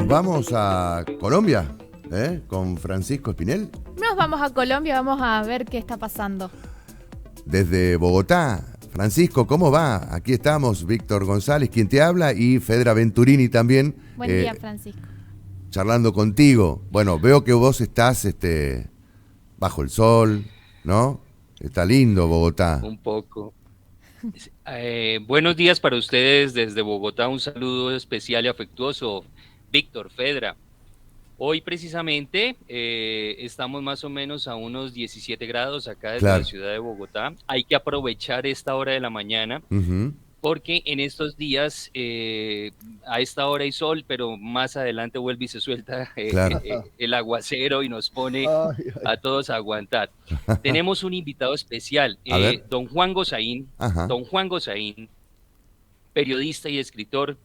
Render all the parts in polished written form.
vamos a Colombia, con Francisco Espinel. Nos vamos a Colombia, vamos a ver qué está pasando. Desde Bogotá. Francisco, ¿cómo va? Aquí estamos, Víctor González, quien te habla, y Fedra Venturini también. Buen día, Francisco. Charlando contigo. Bueno, veo que vos estás bajo el sol, ¿no? Está lindo Bogotá. Un poco. Buenos días para ustedes desde Bogotá. Un saludo especial y afectuoso, Víctor, Fedra. Hoy precisamente estamos más o menos a unos 17 grados acá desde la ciudad de Bogotá. Hay que aprovechar esta hora de la mañana porque en estos días a esta hora hay sol, pero más adelante vuelve y se suelta el aguacero y nos pone a todos a aguantar. Tenemos un invitado especial, don Juan Gozaín, periodista y escritor,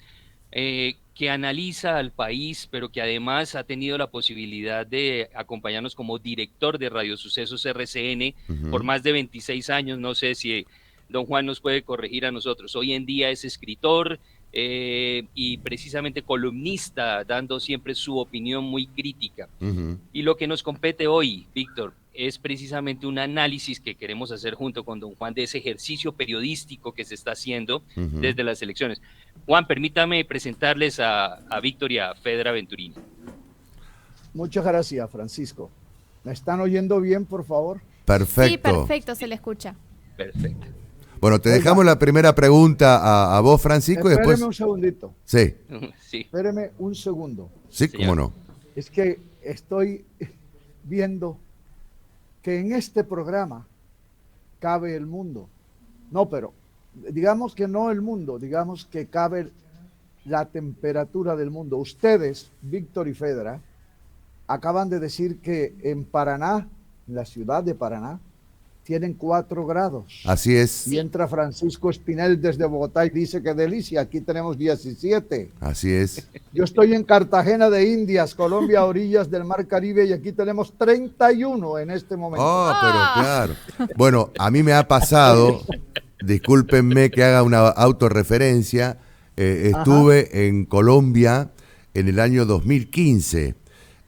que analiza al país, pero que además ha tenido la posibilidad de acompañarnos como director de Radio Sucesos RCN por más de 26 años. No sé si don Juan nos puede corregir a nosotros. Hoy en día es escritor y precisamente columnista, dando siempre su opinión muy crítica. Y lo que nos compete hoy, Víctor, es precisamente un análisis que queremos hacer junto con don Juan de ese ejercicio periodístico que se está haciendo desde las elecciones. Juan, permítame presentarles a Víctor y a Fedra Venturini. Muchas gracias, Francisco. ¿Me están oyendo bien, por favor? Perfecto. Sí, perfecto, se le escucha. Perfecto. Bueno, te dejamos la primera pregunta a vos, Francisco, y después... Espéreme un segundito. Sí. Espéreme un segundo. Sí, cómo no. Es que estoy viendo que en este programa cabe el mundo. No, pero digamos que no el mundo, digamos que cabe la temperatura del mundo. Ustedes, Víctor y Fedra, acaban de decir que en Paraná, en la ciudad de Paraná, tienen 4 grados. Así es. Y entra Francisco Espinel desde Bogotá y dice que delicia, aquí tenemos 17. Así es. Yo estoy en Cartagena de Indias, Colombia, a orillas del Mar Caribe, y aquí tenemos 31 en este momento. Pero claro. Bueno, a mí me ha pasado, discúlpenme que haga una autorreferencia, estuve en Colombia en el año 2015,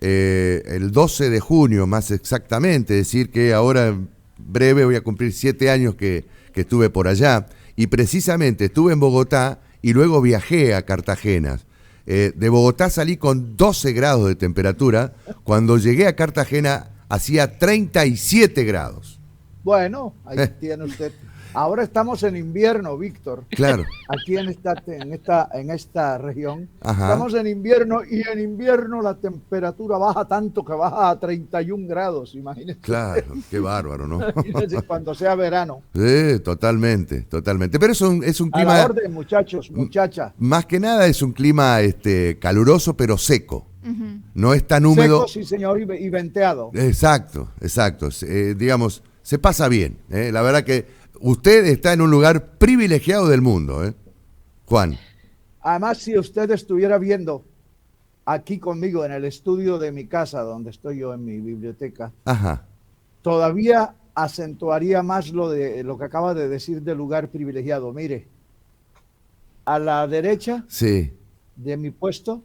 el 12 de junio más exactamente, es decir que ahora breve voy a cumplir 7 años que estuve por allá, y precisamente estuve en Bogotá y luego viajé a Cartagena. De Bogotá salí con 12 grados de temperatura, cuando llegué a Cartagena hacía 37 grados. Bueno, ahí tiene usted. Ahora estamos en invierno, Víctor. Claro. Aquí en esta región. Ajá. Estamos en invierno, y en invierno la temperatura baja tanto que baja a 31 grados, imagínese. Claro, qué bárbaro, ¿no? Imagínese cuando sea verano. Sí, totalmente, totalmente. Pero es un clima... A la orden, muchachos, muchachas. Más que nada es un clima caluroso, pero seco. No es tan húmedo. Seco, sí, señor, y venteado. Exacto. Digamos, se pasa bien. La verdad que usted está en un lugar privilegiado del mundo, Juan. Además, si usted estuviera viendo aquí conmigo en el estudio de mi casa, donde estoy yo en mi biblioteca, todavía acentuaría más lo que acaba de decir del lugar privilegiado. Mire, a la derecha de mi puesto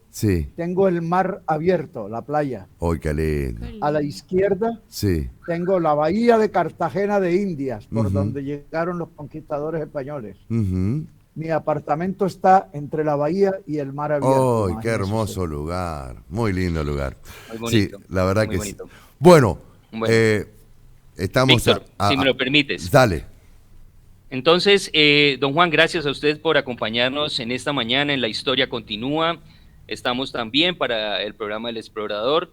tengo el mar abierto, la playa. ¡Ay, qué lindo! A la izquierda tengo la bahía de Cartagena de Indias, por donde llegaron los conquistadores españoles. Mi apartamento está entre la bahía y el mar abierto. ¡Ay, qué hermoso lugar! Muy lindo lugar. Muy bonito, sí, la verdad que bonito. sí. Bueno, estamos... Víctor, si me lo permites. Dale. Entonces, don Juan, gracias a usted por acompañarnos en esta mañana en La Historia Continúa. Estamos también para el programa El Explorador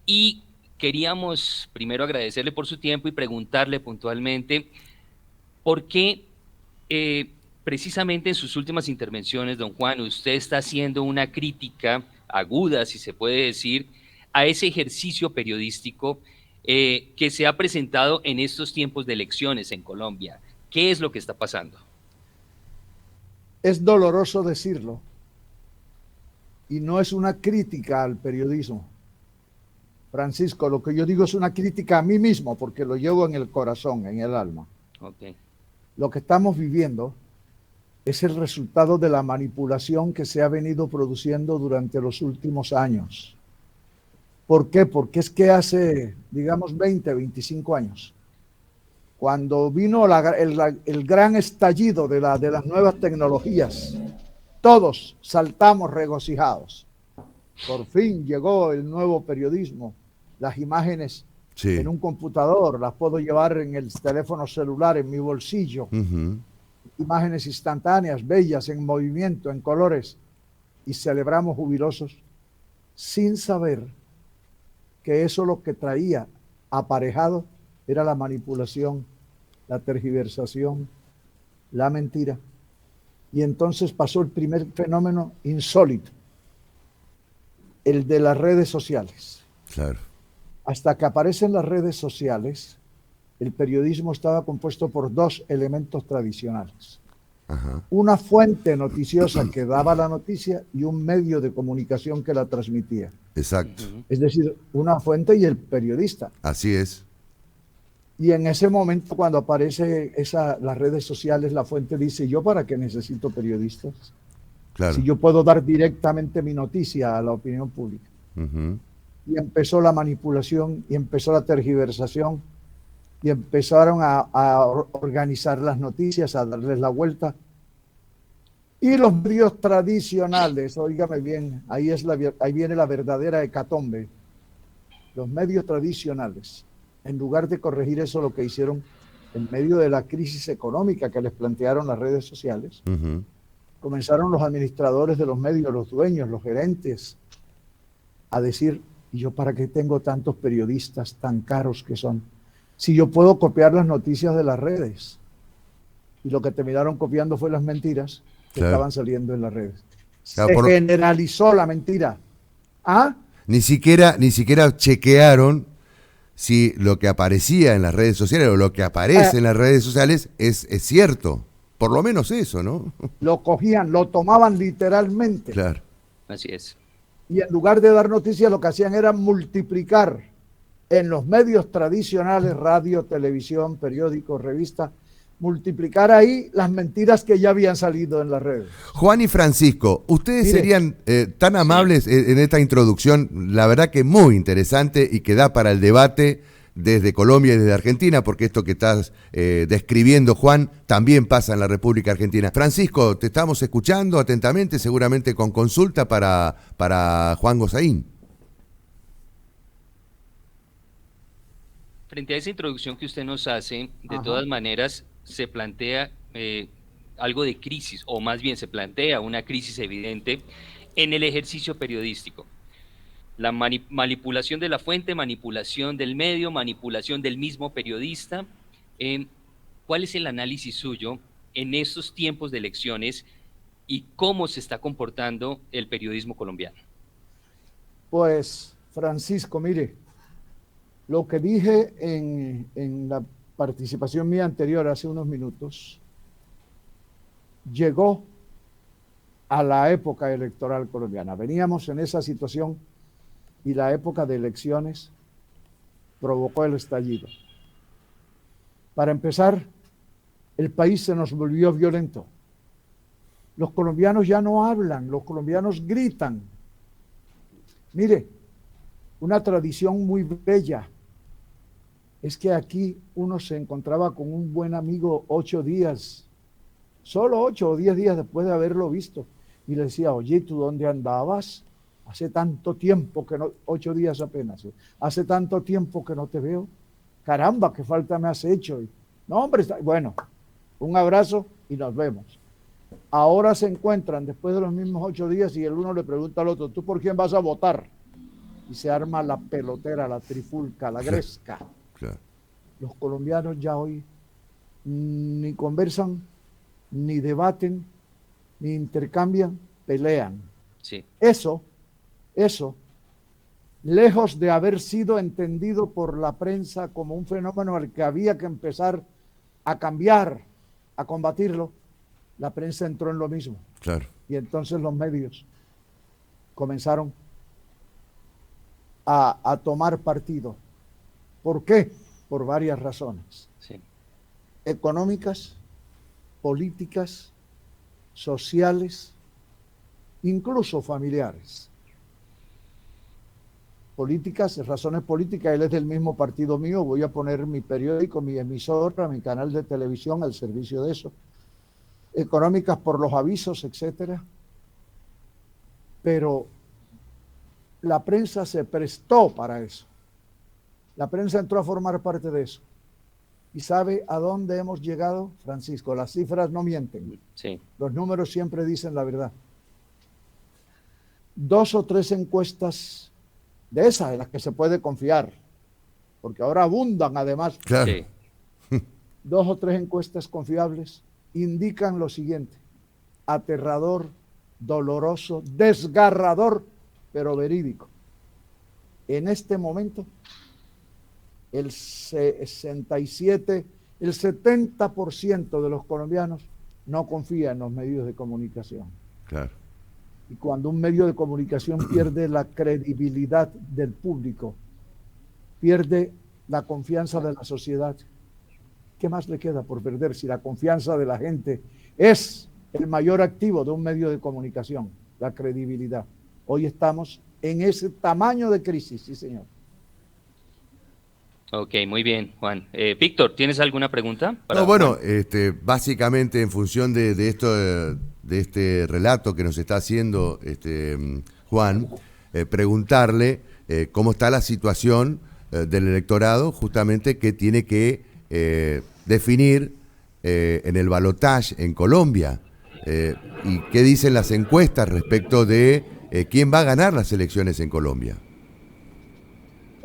y queríamos primero agradecerle por su tiempo y preguntarle puntualmente por qué precisamente en sus últimas intervenciones, don Juan, usted está haciendo una crítica aguda, si se puede decir, a ese ejercicio periodístico que se ha presentado en estos tiempos de elecciones en Colombia. ¿Qué es lo que está pasando? Es doloroso decirlo, y no es una crítica al periodismo. Francisco, lo que yo digo es una crítica a mí mismo, porque lo llevo en el corazón, en el alma. Lo que estamos viviendo es el resultado de la manipulación que se ha venido produciendo durante los últimos años. ¿Por qué? Porque es que hace, digamos, 20, 25 años, cuando vino el gran estallido de las nuevas tecnologías, todos saltamos regocijados. Por fin llegó el nuevo periodismo, las imágenes en un computador, las puedo llevar en el teléfono celular, en mi bolsillo. Imágenes instantáneas, bellas, en movimiento, en colores, y celebramos jubilosos sin saber que eso lo que traía aparejado era la manipulación, la tergiversación, la mentira. Y entonces pasó el primer fenómeno insólito, el de las redes sociales. Claro. Hasta que aparecen las redes sociales, el periodismo estaba compuesto por dos elementos tradicionales. Ajá. Una fuente noticiosa que daba la noticia y un medio de comunicación que la transmitía. Exacto. Es decir, una fuente y el periodista. Así es. Y en ese momento, cuando aparece las redes sociales, la fuente dice, ¿yo para qué necesito periodistas? Claro. Si yo puedo dar directamente mi noticia a la opinión pública. Y empezó la manipulación, y empezó la tergiversación, y empezaron a organizar las noticias, a darles la vuelta. Y los medios tradicionales, óigame bien, ahí viene la verdadera hecatombe. Los medios tradicionales, en lugar de corregir eso, lo que hicieron en medio de la crisis económica que les plantearon las redes sociales, comenzaron los administradores de los medios, los dueños, los gerentes, a decir, ¿y yo para qué tengo tantos periodistas tan caros que son? Si yo puedo copiar las noticias de las redes. Y lo que terminaron copiando fue las mentiras que estaban saliendo en las redes. Se generalizó la mentira. ¿Ah? Ni siquiera chequearon si lo que aparecía en las redes sociales o lo que aparece en las redes sociales es cierto. Por lo menos eso, ¿no? Lo cogían, lo tomaban literalmente. Claro. Así es. Y en lugar de dar noticias, lo que hacían era multiplicar en los medios tradicionales, radio, televisión, periódicos, revistas, multiplicar ahí las mentiras que ya habían salido en las redes. Juan y Francisco, ustedes serían tan amables en esta introducción, la verdad que muy interesante y que da para el debate desde Colombia y desde Argentina, porque esto que estás describiendo, Juan, también pasa en la República Argentina. Francisco, te estamos escuchando atentamente, seguramente con consulta para Juan Gozaín. Frente a esa introducción que usted nos hace, de todas maneras se plantea algo de crisis, o más bien se plantea una crisis evidente en el ejercicio periodístico. La manipulación de la fuente, manipulación del medio, manipulación del mismo periodista. ¿Cuál es el análisis suyo en estos tiempos de elecciones y cómo se está comportando el periodismo colombiano? Pues, Francisco, mire, lo que dije en la participación mía anterior hace unos minutos, llegó a la época electoral colombiana. Veníamos en esa situación y la época de elecciones provocó el estallido. Para empezar, el país se nos volvió violento. Los colombianos ya no hablan, los colombianos gritan. Mire, una tradición muy bella es que aquí uno se encontraba con un buen amigo 8 días, solo 8 o 10 días después de haberlo visto, y le decía, oye, ¿tú dónde andabas? Hace tanto tiempo que no, 8 días apenas, hace tanto tiempo que no te veo, caramba, qué falta me has hecho. No, hombre, bueno, un abrazo y nos vemos. Ahora se encuentran después de los mismos 8 días y el uno le pregunta al otro, ¿tú por quién vas a votar? Y se arma la pelotera, la trifulca, la gresca. Claro. Los colombianos ya hoy ni conversan, ni debaten, ni intercambian, pelean. Sí. Eso, lejos de haber sido entendido por la prensa como un fenómeno al que había que empezar a cambiar, a combatirlo, la prensa entró en lo mismo. Claro. Y entonces los medios comenzaron a tomar partido. ¿Por qué? Por varias razones. Sí. Económicas, políticas sociales, incluso familiares. Políticas, razones políticas, él es del mismo partido mío, voy a poner mi periódico, mi emisora, mi canal de televisión al servicio de eso. Económicas por los avisos, etcétera. Pero la prensa se prestó para eso. La prensa entró a formar parte de eso. ¿Y sabe a dónde hemos llegado, Francisco? Las cifras no mienten. Sí. Los números siempre dicen la verdad. 2 o 3 encuestas de esas en las que se puede confiar, porque ahora abundan además. Claro. Sí. 2 o 3 encuestas confiables indican lo siguiente: aterrador, doloroso, desgarrador, pero verídico. En este momento, el 67, el 70% de los colombianos no confía en los medios de comunicación. Claro. Y cuando un medio de comunicación pierde la credibilidad del público, pierde la confianza de la sociedad, ¿qué más le queda por perder si la confianza de la gente es el mayor activo de un medio de comunicación? La credibilidad. Hoy estamos en ese tamaño de crisis, sí, señor. Ok, muy bien, Juan. Víctor, ¿tienes alguna pregunta? No, bueno, básicamente en función de esto, de este relato que nos está haciendo Juan, preguntarle cómo está la situación del electorado, justamente que tiene que definir en el balotaje en Colombia, y qué dicen las encuestas respecto de quién va a ganar las elecciones en Colombia.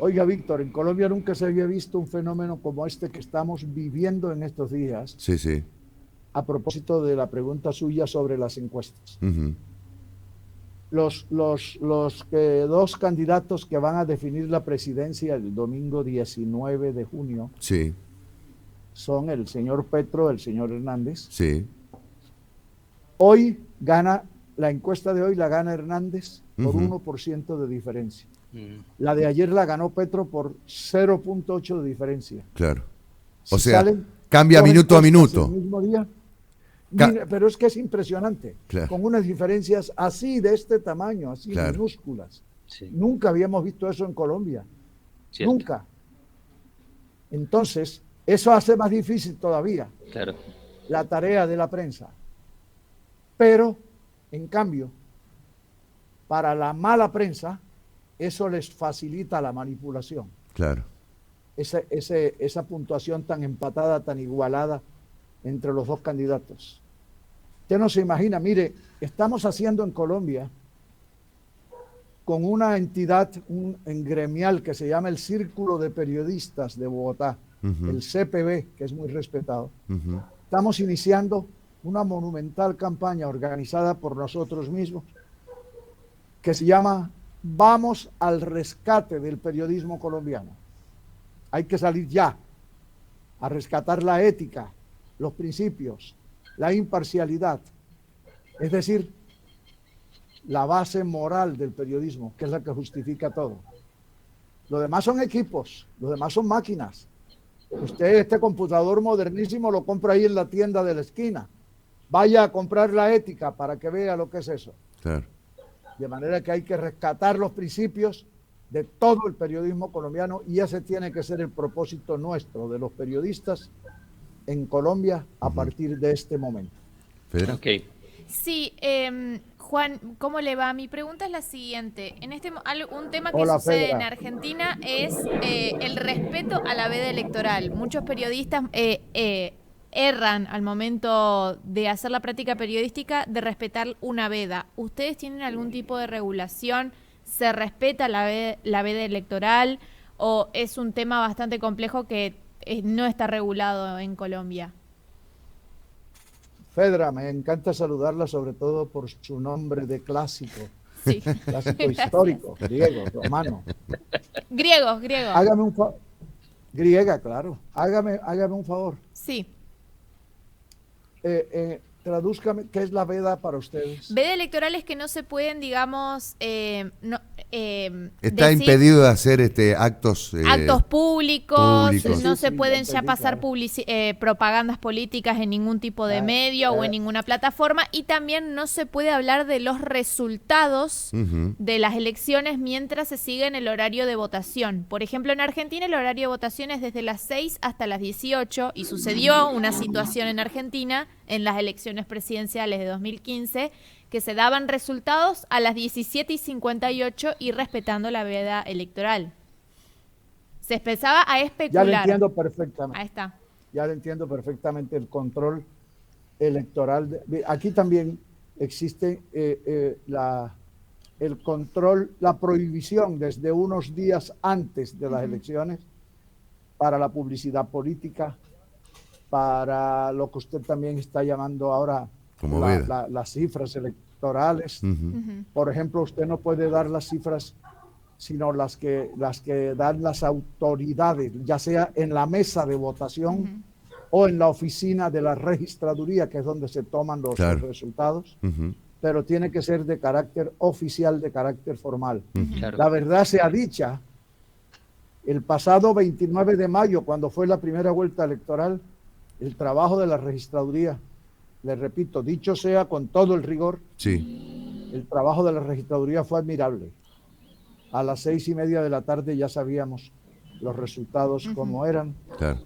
Oiga, Víctor, en Colombia nunca se había visto un fenómeno como este que estamos viviendo en estos días. Sí, sí. A propósito de la pregunta suya sobre las encuestas. Uh-huh. Los dos candidatos que van a definir la presidencia el domingo 19 de junio Sí, son el señor Petro, el señor Hernández. sí. Hoy gana, la encuesta de hoy la gana Hernández por Ujú. 1% de diferencia. Mm, La de ayer la ganó Petro por 0.8 de diferencia. Claro. Si O sea, salen cambia dos minuto a encuestas minuto. el mismo día, Ca- pero es que es impresionante, Claro. con unas diferencias así de este tamaño, así Claro. minúsculas. sí, Nunca habíamos visto eso en Colombia, cierto, nunca. Entonces, eso hace más difícil todavía claro. la tarea de la prensa. Pero, en cambio, para la mala prensa, eso les facilita la manipulación. Claro. Esa puntuación tan empatada, tan igualada entre los dos candidatos. Usted no se imagina, mire, estamos haciendo en Colombia con una entidad en gremial que se llama el Círculo de Periodistas de Bogotá, Uh-huh. el CPB, que es muy respetado. Uh-huh. Estamos iniciando una monumental campaña organizada por nosotros mismos que se llama Vamos al rescate del periodismo colombiano. Hay que salir ya a rescatar la ética, los principios, la imparcialidad, es decir, la base moral del periodismo, que es la que justifica todo. Lo demás son equipos, lo demás son máquinas. Usted este computador modernísimo lo compra ahí en la tienda de la esquina. Vaya a comprar la ética para que vea lo que es eso. Claro. De manera que hay que rescatar los principios de todo el periodismo colombiano y ese tiene que ser el propósito nuestro, de los periodistas en Colombia a partir de este momento. Fedra. Ok, Sí, Juan, ¿cómo le va? Mi pregunta es la siguiente. Un tema que Hola, sucede Fedra. en Argentina es el respeto a la veda electoral. Muchos periodistas erran al momento de hacer la práctica periodística de respetar una veda. ¿Ustedes tienen algún tipo de regulación? ¿Se respeta la veda electoral o es un tema bastante complejo que no está regulado en Colombia? Fedra, me encanta saludarla sobre todo por su nombre de clásico, Sí. clásico Gracias. histórico, griego, romano. Griego. Hágame un favor, griega, claro. Hágame un favor. Sí. Tradúzcame, ¿qué es la veda para ustedes? Veda electoral es que no se pueden, digamos, Está decir impedido de hacer actos actos públicos, públicos. no Sí, se sí, pueden ya ya entendí, pasar claro. propagandas políticas en ningún tipo de medio o en ninguna plataforma, y también no se puede hablar de los resultados Ujú. de las elecciones mientras se sigue en el horario de votación. Por ejemplo, en Argentina el horario de votación es desde las 6 hasta las 18 y sucedió una situación en Argentina en las elecciones presidenciales de 2015 que se daban resultados a las 17:58 y respetando la veda electoral. Se empezaba a Ya lo especular. entiendo Ahí perfectamente. está. Ya lo entiendo perfectamente el control electoral. Aquí también existe el control, la prohibición desde unos días antes de las elecciones para la publicidad política, para lo que usted también está llamando ahora Como veda. las cifras electorales. Ujú. Por ejemplo, usted no puede dar las cifras, sino las que dan las autoridades, ya sea en la mesa de votación o en la oficina de la registraduría, que es donde se toman los Claro. resultados, Ujú. pero tiene que ser de carácter oficial, de carácter formal. Claro. La verdad sea dicha, el pasado 29 de mayo, cuando fue la primera vuelta electoral, el trabajo de la registraduría, le repito, dicho sea con todo el rigor, Sí, el trabajo de la registraduría fue admirable. A las 6:30 de la tarde ya sabíamos los resultados como eran. claro.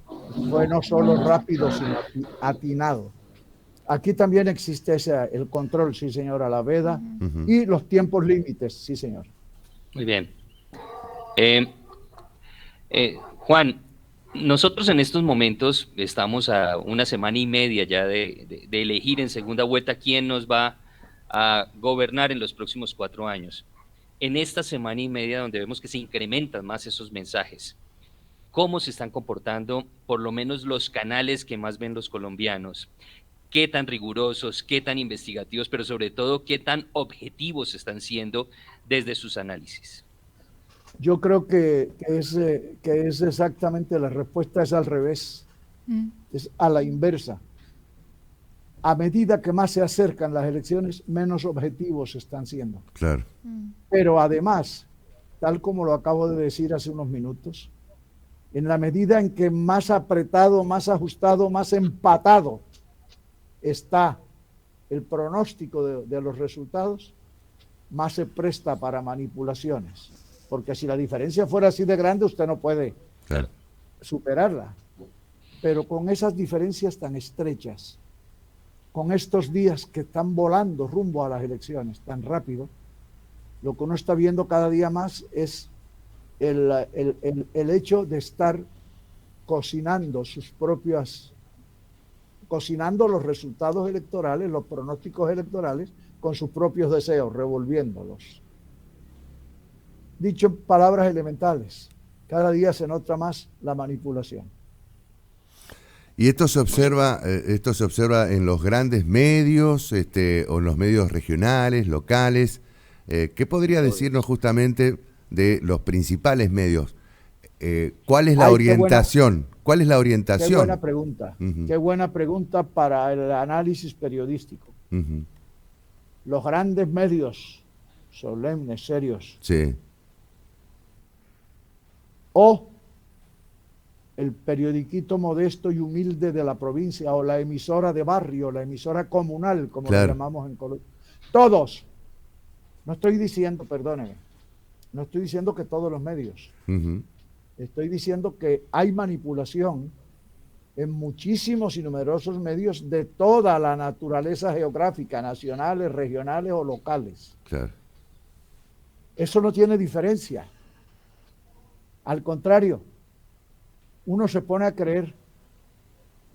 Fue no solo rápido, sino atinado. Aquí también existe el control, sí señor, a la veda, y los tiempos límites, sí señor. Muy bien. Juan, nosotros en estos momentos estamos a una semana y media ya de elegir en segunda vuelta quién nos va a gobernar en los próximos 4 años. En esta semana y media donde vemos que se incrementan más esos mensajes, ¿cómo se están comportando por lo menos los canales que más ven los colombianos? ¿Qué tan rigurosos, qué tan investigativos, pero sobre todo qué tan objetivos están siendo desde sus análisis? Yo creo que es exactamente, la respuesta es al revés, es a la inversa. A medida que más se acercan las elecciones, menos objetivos están siendo. Claro. Pero además, tal como lo acabo de decir hace unos minutos, en la medida en que más apretado, más ajustado, más empatado está el pronóstico de los resultados, más se presta para manipulaciones. Porque si la diferencia fuera así de grande, usted no puede Claro. superarla. Pero con esas diferencias tan estrechas, con estos días que están volando rumbo a las elecciones tan rápido, lo que uno está viendo cada día más es el hecho de estar cocinando cocinando los resultados electorales, los pronósticos electorales, con sus propios deseos, revolviéndolos. Dicho en palabras elementales, cada día se nota más la manipulación. Y esto se observa en los grandes medios, o en los medios regionales, locales. ¿Qué podría decirnos justamente de los principales medios? ¿Cuál es la orientación? ¿Cuál es la orientación? Qué buena pregunta. Qué buena pregunta para el análisis periodístico. Los grandes medios, solemnes, serios, Sí, o el periodiquito modesto y humilde de la provincia, o la emisora de barrio, la emisora comunal, como claro. lo llamamos en Colombia. Todos. No estoy diciendo, perdóneme, no estoy diciendo que todos los medios. Estoy diciendo que hay manipulación en muchísimos y numerosos medios de toda la naturaleza geográfica, nacionales, regionales o locales. Claro. Eso no tiene diferencia. Al contrario, uno se pone a creer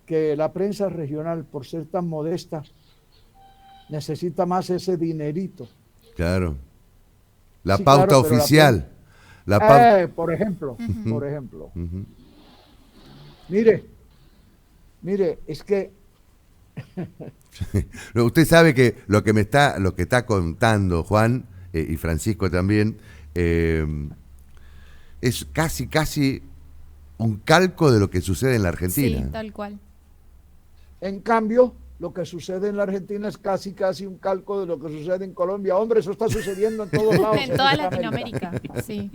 que la prensa regional, por ser tan modesta, necesita más ese dinerito. Claro. La Sí, pauta claro, pero oficial. por ejemplo, por ejemplo. Mire, es que usted sabe que lo que está contando Juan y Francisco también es casi un calco de lo que sucede en la Argentina. Sí, tal cual. en cambio, lo que sucede en la Argentina es casi un calco de lo que sucede en Colombia. Hombre, eso está sucediendo en todos lados. En toda Latinoamérica, sí.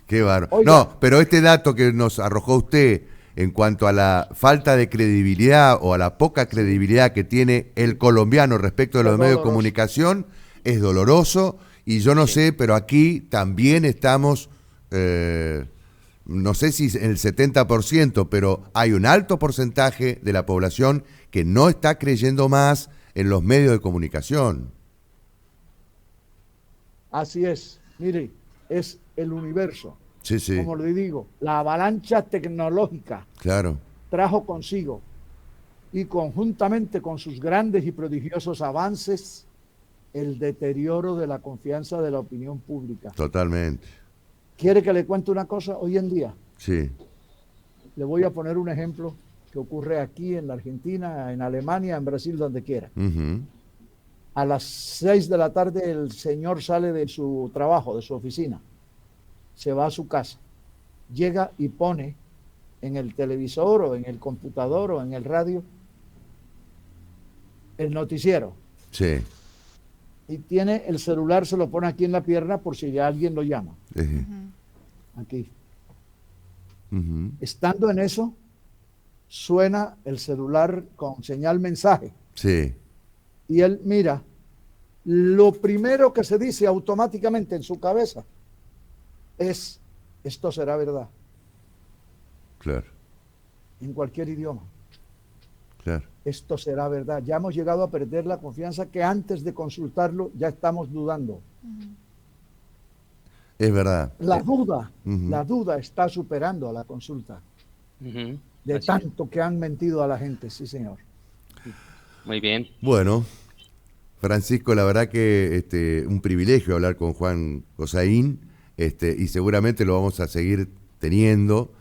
Qué bárbaro. Oiga. No, pero este dato que nos arrojó usted en cuanto a la falta de credibilidad o a la poca credibilidad que tiene el colombiano respecto de los medios de comunicación es doloroso, y yo no sé, pero aquí también estamos, no sé si el 70%, pero hay un alto porcentaje de la población que no está creyendo más en los medios de comunicación. Así es. Mire, es el universo. Sí, sí. Como le digo, la avalancha tecnológica Claro. trajo consigo, y conjuntamente con sus grandes y prodigiosos avances, el deterioro de la confianza de la opinión pública. Totalmente. ¿Quiere que le cuente una cosa? Hoy en día, Sí. le voy a poner un ejemplo que ocurre aquí en la Argentina, en Alemania, en Brasil, donde quiera. Ujú. A las 6 de la tarde el señor sale de su trabajo, de su oficina, se va a su casa, llega y pone en el televisor o en el computador o en el radio el noticiero, Sí. y tiene el celular, se lo pone aquí en la pierna por si alguien lo llama. Aquí. Ujú. Estando en eso, suena el celular con señal mensaje, Sí. y él mira, lo primero que se dice automáticamente en su cabeza es: esto será verdad, Claro. en cualquier idioma. Claro. Esto será verdad. Ya hemos llegado a perder la confianza, que antes de consultarlo ya estamos dudando. Es verdad. La duda, Ujú. la duda está superando a la consulta, Ujú. de Así es. tanto que han mentido a la gente, sí señor. Muy bien. Bueno, Francisco, la verdad que un privilegio hablar con Juan Gosaín, y seguramente lo vamos a seguir teniendo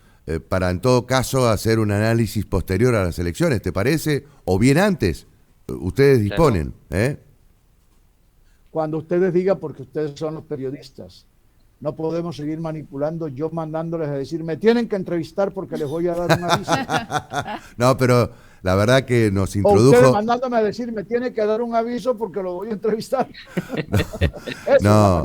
para, en todo caso, hacer un análisis posterior a las elecciones, ¿te parece? O bien antes, ustedes disponen, ¿eh? Cuando ustedes digan, porque ustedes son los periodistas, no podemos seguir manipulando, yo mandándoles a decir: me tienen que entrevistar porque les voy a dar un aviso. No, pero la verdad que nos O ustedes introdujo... mandándome a decir: me tiene que dar un aviso porque lo voy a entrevistar. No,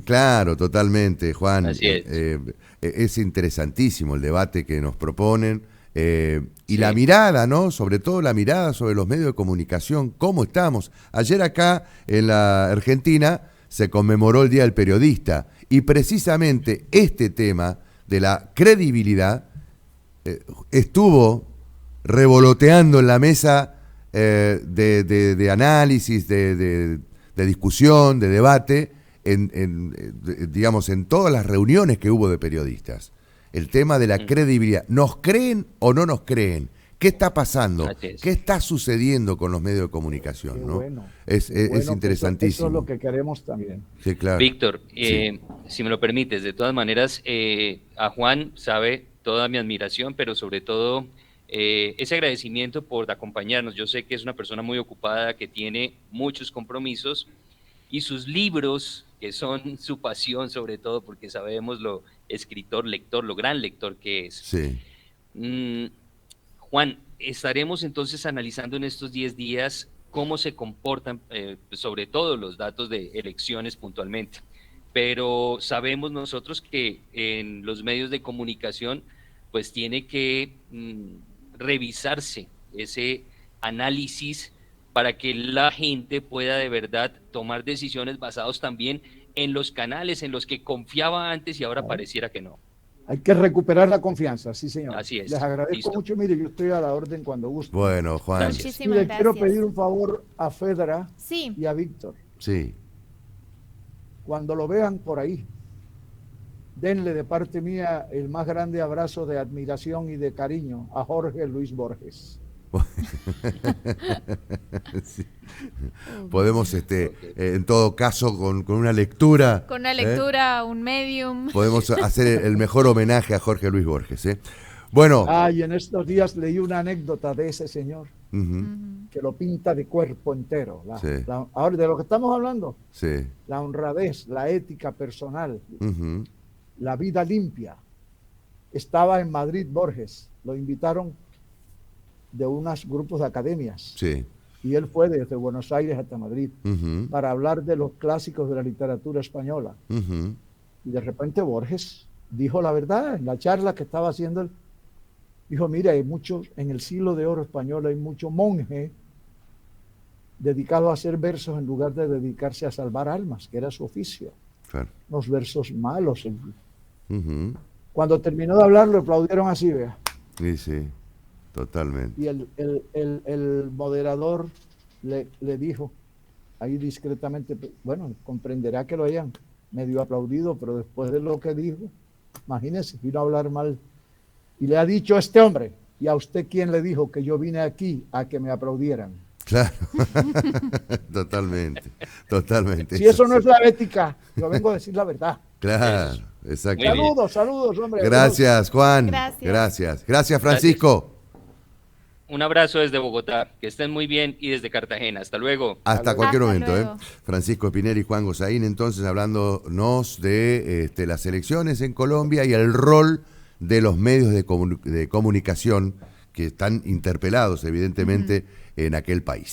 claro, totalmente, Juan. Así es. Es interesantísimo el debate que nos proponen, y Sí. la mirada, ¿no? Sobre todo la mirada sobre los medios de comunicación, cómo estamos. Ayer acá en la Argentina se conmemoró el Día del Periodista, y precisamente este tema de la credibilidad estuvo revoloteando en la mesa de análisis, de discusión, de debate, digamos, en todas las reuniones que hubo de periodistas. El tema de la credibilidad. ¿Nos creen o no nos creen? ¿Qué está pasando? Así es. ¿Qué está sucediendo con los medios de comunicación? Qué ¿no? bueno, Es qué bueno, que interesantísimo. Eso es lo que queremos también. Sí, claro. Víctor, Sí. si me lo permites, de todas maneras, a Juan sabe toda mi admiración, pero sobre todo ese agradecimiento por acompañarnos. Yo sé que es una persona muy ocupada, que tiene muchos compromisos, y sus libros, que son su pasión sobre todo, porque sabemos lo escritor, lector, lo gran lector que es. Sí. Juan, estaremos entonces analizando en estos 10 días cómo se comportan, sobre todo los datos de elecciones puntualmente. Pero sabemos nosotros que en los medios de comunicación, pues tiene que revisarse ese análisis para que la gente pueda de verdad tomar decisiones basadas también en los canales en los que confiaba antes y ahora pareciera que no. Hay que recuperar la confianza, sí señor. Así es. Les agradezco Listo. mucho, mire, yo estoy a la orden cuando guste. Bueno, Juan. Gracias. Y Muchísimas le quiero gracias. pedir un favor a Fedra Sí, y a Víctor. Sí. Cuando lo vean por ahí, denle de parte mía el más grande abrazo de admiración y de cariño a Jorge Luis Borges. Sí. Podemos, en todo caso, con una lectura. con una lectura, un medium. Podemos hacer el mejor homenaje a Jorge Luis Borges. Bueno. Ay, en estos días leí una anécdota de ese señor Uh-huh. que lo pinta de cuerpo entero. Sí. Ahora, de lo que estamos hablando, Sí. la honradez, la ética personal, Uh-huh. la vida limpia. Estaba en Madrid Borges, lo invitaron de unos grupos de academias. Sí. Y él fue desde Buenos Aires hasta Madrid Ujú, para hablar de los clásicos de la literatura española. ujú. Y de repente Borges dijo la verdad en la charla que estaba haciendo él. Dijo, mira, hay muchos, en el siglo de oro español hay mucho monje dedicado a hacer versos en lugar de dedicarse a salvar almas, que era su oficio. Claro. Unos versos malos. Ujú. Cuando terminó de hablar, lo aplaudieron así, vea. Sí, sí, totalmente. Y el moderador le dijo ahí discretamente, bueno, comprenderá que lo hayan medio aplaudido, pero después de lo que dijo, imagínese, vino a hablar mal. Y le ha dicho a este hombre, ¿y a usted quién le dijo que yo vine aquí a que me aplaudieran? Claro. Totalmente, totalmente. Si eso no es la ética, yo vengo a decir la verdad. Claro, Muy exactamente. bien. Saludos, saludos, hombre. Gracias, Juan. Gracias. Gracias. Gracias, Francisco. Un abrazo desde Bogotá, que estén muy bien, y desde Cartagena. Hasta luego. Hasta cualquier Hasta momento, luego. Francisco Espinel y Juan Gozaín, entonces, hablándonos de las elecciones en Colombia y el rol de los medios de comunicación que están interpelados, evidentemente, en aquel país.